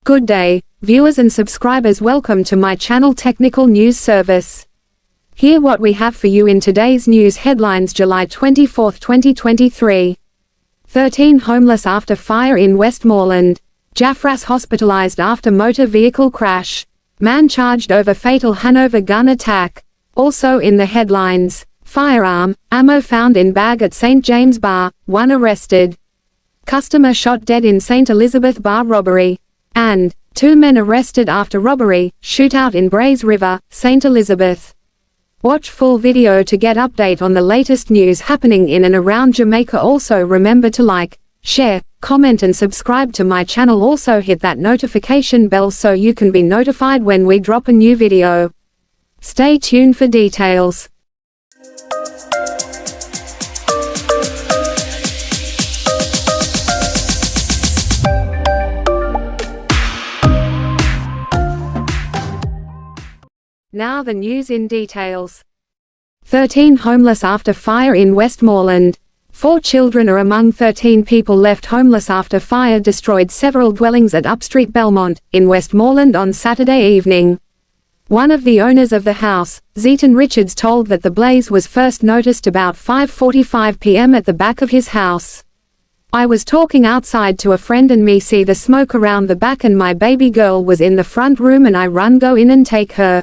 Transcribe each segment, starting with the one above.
Good day, viewers and subscribers. Welcome to my channel Technical News Service. Here what we have for you in today's news headlines. July 24, 2023. 13 homeless after fire in Westmoreland. Jafras hospitalized after motor vehicle crash. Man charged over fatal Hanover gun attack. Also in the headlines, firearm, ammo found in bag at St. James Bar, 1 arrested. Customer shot dead in St. Elizabeth Bar robbery. And 2 men arrested after robbery, shootout in Brays River, St. Elizabeth. Watch full video to get update on the latest news happening in and around Jamaica. Also remember to like, share, comment and subscribe to my channel. Also hit that notification bell so you can be notified when we drop a new video. Stay tuned for details. Now the news in details. 13 homeless after fire in Westmoreland. 4 children are among 13 people left homeless after fire destroyed several dwellings at Upstreet Belmont, in Westmoreland on Saturday evening. One of the owners of the house, Zeton Richards, told that the blaze was first noticed about 5:45 p.m. at the back of his house. I was talking outside to a friend and me see the smoke around the back and my baby girl was in the front room and I run go in and take her.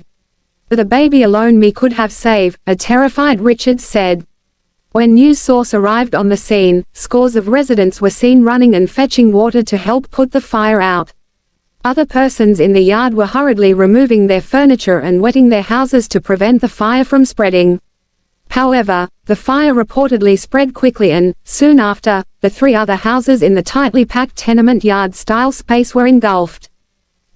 The baby alone me could have saved, a terrified Richards said. When news source arrived on the scene, scores of residents were seen running and fetching water to help put the fire out. Other persons in the yard were hurriedly removing their furniture and wetting their houses to prevent the fire from spreading. However, the fire reportedly spread quickly and, soon after, the 3 other houses in the tightly packed tenement yard-style space were engulfed.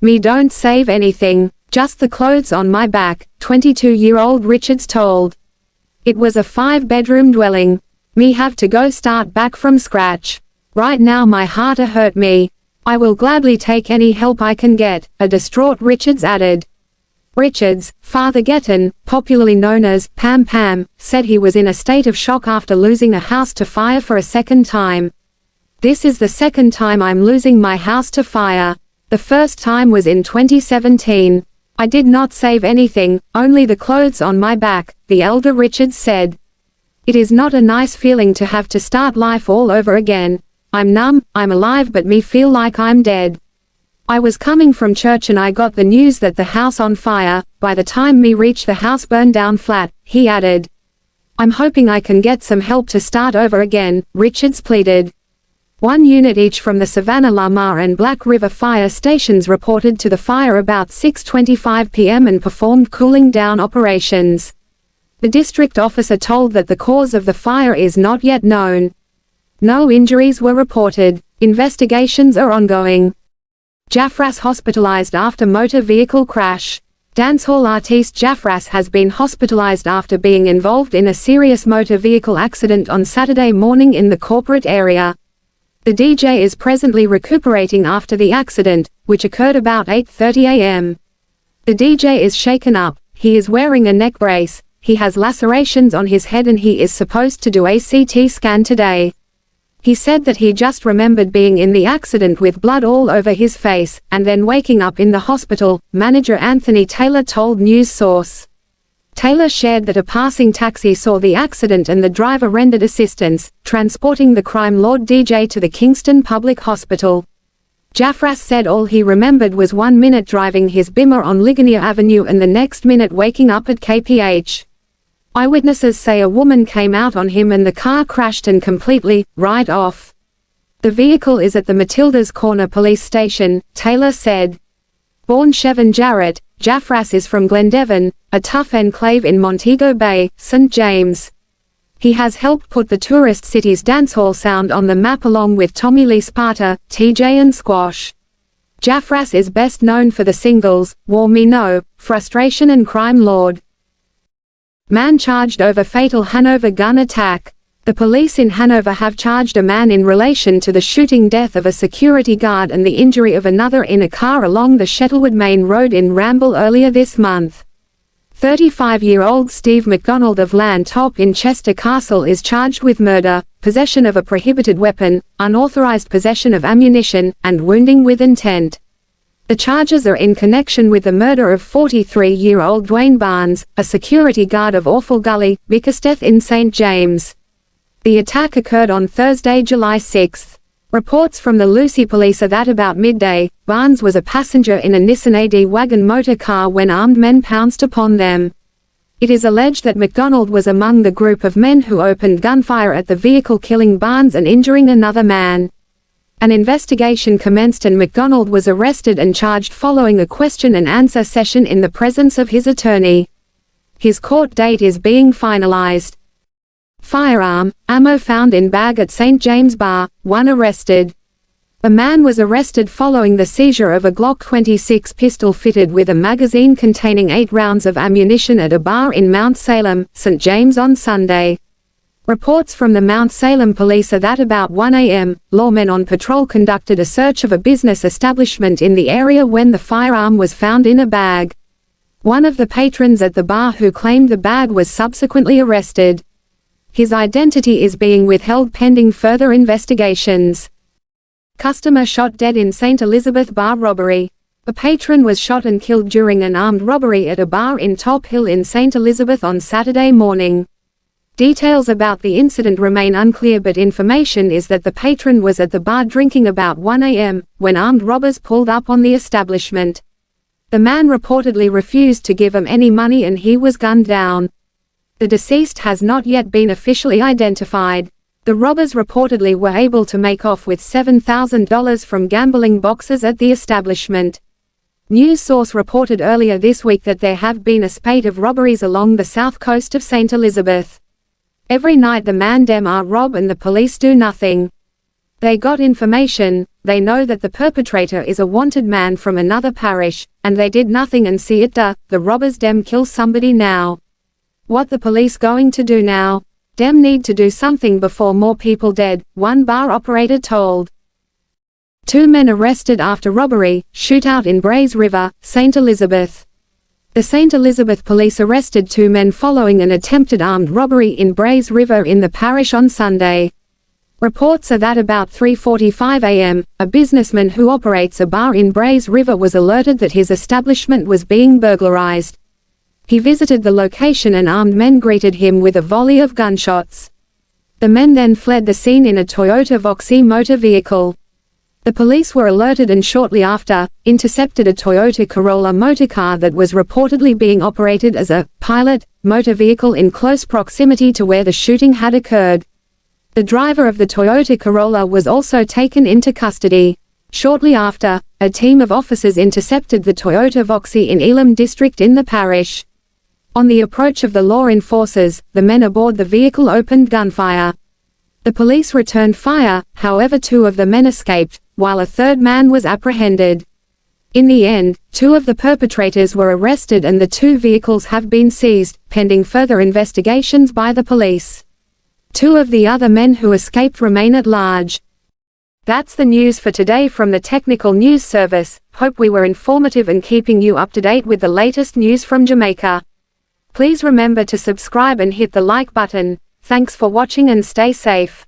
Me don't save anything, just the clothes on my back, 22-year-old Richards told. It was a 5-bedroom dwelling. Me have to go start back from scratch. Right now my heart hurt me. I will gladly take any help I can get, a distraught Richards added. Richards, Father Getton, popularly known as Pam Pam, said he was in a state of shock after losing a house to fire for a second time. This is the second time I'm losing my house to fire. The first time was in 2017. I did not save anything, only the clothes on my back, the elder Richards said. It is not a nice feeling to have to start life all over again. I'm numb, I'm alive but me feel like I'm dead. I was coming from church and I got the news that the house on fire. By the time me reached the house burned down flat, he added. I'm hoping I can get some help to start over again, Richards pleaded. 1 unit each from the Savannah, Lamar and Black River fire stations reported to the fire about 6:25 p.m. and performed cooling down operations. The district officer told that the cause of the fire is not yet known. No injuries were reported. Investigations are ongoing. Jafras hospitalized after motor vehicle crash. Dancehall artiste Jafras has been hospitalized after being involved in a serious motor vehicle accident on Saturday morning in the corporate area. The DJ is presently recuperating after the accident, which occurred about 8:30 a.m. The DJ is shaken up, he is wearing a neck brace, he has lacerations on his head and he is supposed to do a CT scan today. He said that he just remembered being in the accident with blood all over his face, and then waking up in the hospital, manager Anthony Taylor told news source. Taylor shared that a passing taxi saw the accident and the driver rendered assistance, transporting the crime-lord DJ to the Kingston Public Hospital. Jafras said all he remembered was 1 minute driving his Bimmer on Ligonier Avenue and the next minute waking up at KPH. Eyewitnesses say a woman came out on him and the car crashed and completely, right off. The vehicle is at the Matilda's Corner police station, Taylor said. Born Chevin Jarrett, Jafras is from Glendevon, a tough enclave in Montego Bay, St. James. He has helped put the tourist city's dancehall sound on the map along with Tommy Lee Sparta, TJ and Squash. Jafras is best known for the singles, War Me No, Frustration and Crime Lord. Man charged over fatal Hanover gun attack. The police in Hanover have charged a man in relation to the shooting death of a security guard and the injury of another in a car along the Shettlewood Main Road in Ramble earlier this month. 35-year-old Steve McDonald of Lantop in Chester Castle is charged with murder, possession of a prohibited weapon, unauthorized possession of ammunition, and wounding with intent. The charges are in connection with the murder of 43-year-old Dwayne Barnes, a security guard of Awful Gully, Bickersteth in St. James. The attack occurred on Thursday, July 6. Reports from the Lucy police are that about midday, Barnes was a passenger in a Nissan AD wagon motor car when armed men pounced upon them. It is alleged that McDonald was among the group of men who opened gunfire at the vehicle, killing Barnes and injuring another man. An investigation commenced and McDonald was arrested and charged following a question-and-answer session in the presence of his attorney. His court date is being finalized. Firearm, ammo found in bag at St. James Bar, 1 arrested. A man was arrested following the seizure of a Glock 26 pistol fitted with a magazine containing 8 rounds of ammunition at a bar in Mount Salem, St. James on Sunday. Reports from the Mount Salem police are that about 1 a.m., lawmen on patrol conducted a search of a business establishment in the area when the firearm was found in a bag. One of the patrons at the bar who claimed the bag was subsequently arrested. His identity is being withheld pending further investigations. Customer shot dead in St. Elizabeth bar robbery. A patron was shot and killed during an armed robbery at a bar in Top Hill in St. Elizabeth on Saturday morning. Details about the incident remain unclear, but information is that the patron was at the bar drinking about 1 a.m. when armed robbers pulled up on the establishment. The man reportedly refused to give them any money and he was gunned down. The deceased has not yet been officially identified. The robbers reportedly were able to make off with $7,000 from gambling boxes at the establishment. News source reported earlier this week that there have been a spate of robberies along the south coast of St. Elizabeth. Every night the man dem are rob and the police do nothing. They got information, they know that the perpetrator is a wanted man from another parish, and they did nothing and see it da, the robbers dem kill somebody now. What the police going to do now? Dem need to do something before more people dead, one bar operator told. 2 men arrested after robbery, shootout in Brays River, St. Elizabeth. The St. Elizabeth police arrested 2 men following an attempted armed robbery in Brays River in the parish on Sunday. Reports are that about 3:45 a.m., a businessman who operates a bar in Brays River was alerted that his establishment was being burglarized. He visited the location and armed men greeted him with a volley of gunshots. The men then fled the scene in a Toyota Voxy motor vehicle. The police were alerted and shortly after, intercepted a Toyota Corolla motorcar that was reportedly being operated as a pilot motor vehicle in close proximity to where the shooting had occurred. The driver of the Toyota Corolla was also taken into custody. Shortly after, a team of officers intercepted the Toyota Voxy in Elam District in the parish. On the approach of the law enforcers, the men aboard the vehicle opened gunfire. The police returned fire, however 2 of the men escaped, while a 3rd man was apprehended. In the end, 2 of the perpetrators were arrested and the 2 vehicles have been seized, pending further investigations by the police. 2 of the other men who escaped remain at large. That's the news for today from the Technical News Service. Hope we were informative and keeping you up to date with the latest news from Jamaica. Please remember to subscribe and hit the like button. Thanks for watching and stay safe.